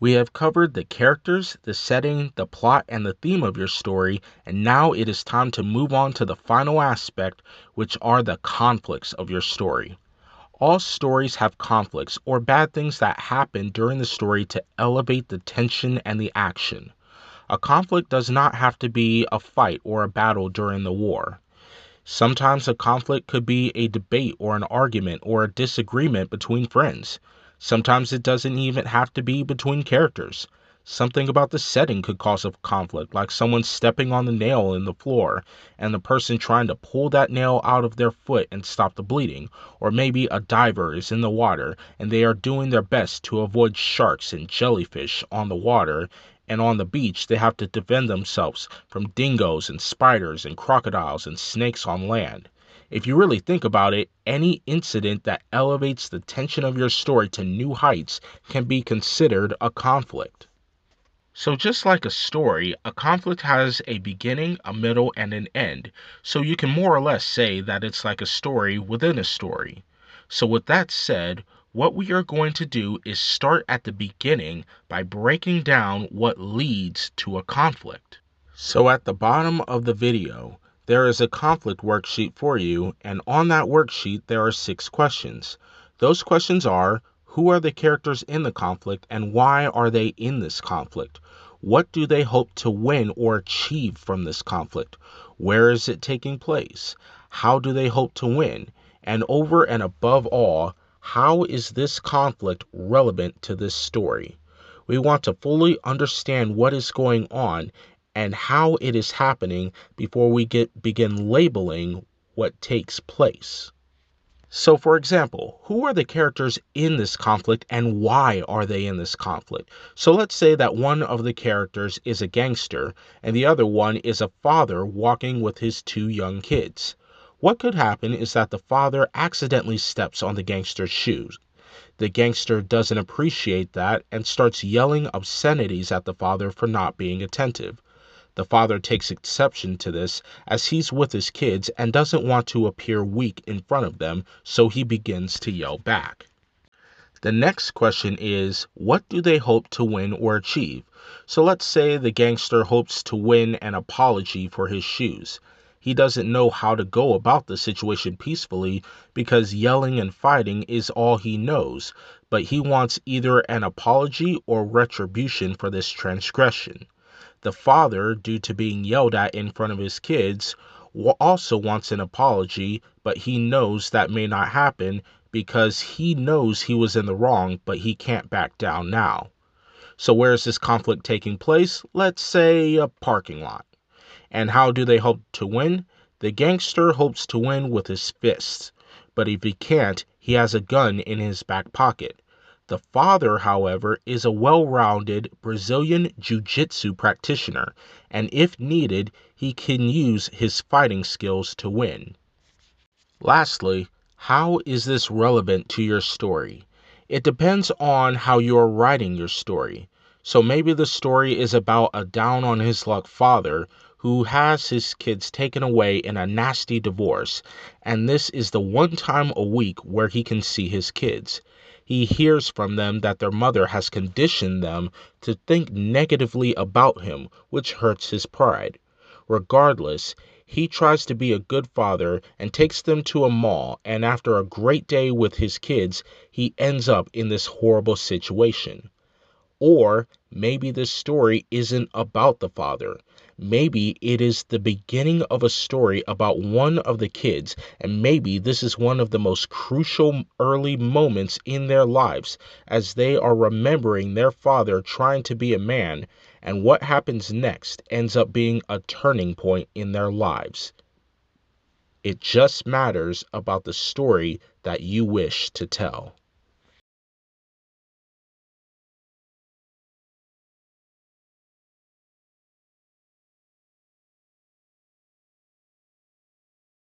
We have covered the characters, the setting, the plot, and the theme of your story, and now it is time to move on to the final aspect, which are the conflicts of your story. All stories have conflicts or bad things that happen during the story to elevate the tension and the action. A conflict does not have to be a fight or a battle during the war. Sometimes a conflict could be a debate or an argument or a disagreement between friends. Sometimes it doesn't even have to be between characters. Something about the setting could cause a conflict, like someone stepping on the nail in the floor and the person trying to pull that nail out of their foot and stop the bleeding. Or maybe a diver is in the water and they are doing their best to avoid sharks and jellyfish on the water, and on the beach they have to defend themselves from dingoes and spiders and crocodiles and snakes on land. If you really think about it, any incident that elevates the tension of your story to new heights can be considered a conflict. So just like a story, a conflict has a beginning, a middle, and an end. So you can more or less say that it's like a story within a story. So with that said, what we are going to do is start at the beginning by breaking down what leads to a conflict. So at the bottom of the video, there is a conflict worksheet for you, and on that worksheet there are 6 questions. Those questions are: who are the characters in the conflict and why are they in this conflict? What do they hope to win or achieve from this conflict? Where is it taking place? How do they hope to win? And over and above all, how is this conflict relevant to this story? We want to fully understand what is going on and how it is happening before we begin labeling what takes place. So, for example, who are the characters in this conflict and why are they in this conflict? So let's say that one of the characters is a gangster and the other one is a father walking with his 2 young kids. What could happen is that the father accidentally steps on the gangster's shoes. The gangster doesn't appreciate that and starts yelling obscenities at the father for not being attentive. The father takes exception to this as he's with his kids and doesn't want to appear weak in front of them, so he begins to yell back. The next question is, what do they hope to win or achieve? So let's say the gangster hopes to win an apology for his shoes. He doesn't know how to go about the situation peacefully because yelling and fighting is all he knows, but he wants either an apology or retribution for this transgression. The father, due to being yelled at in front of his kids, also wants an apology, but he knows that may not happen because he knows he was in the wrong, but he can't back down now. So where is this conflict taking place? Let's say a parking lot. And how do they hope to win? The gangster hopes to win with his fists, but if he can't, he has a gun in his back pocket. The father, however, is a well-rounded Brazilian jiu-jitsu practitioner, and if needed, he can use his fighting skills to win. Lastly, how is this relevant to your story? It depends on how you're writing your story. So maybe the story is about a down-on-his-luck father who has his kids taken away in a nasty divorce, and this is the one time a week where he can see his kids. He hears from them that their mother has conditioned them to think negatively about him, which hurts his pride. Regardless, he tries to be a good father and takes them to a mall, and after a great day with his kids, he ends up in this horrible situation. Or maybe this story isn't about the father. Maybe it is the beginning of a story about one of the kids, and maybe this is one of the most crucial early moments in their lives as they are remembering their father trying to be a man, and what happens next ends up being a turning point in their lives. It just matters about the story that you wish to tell.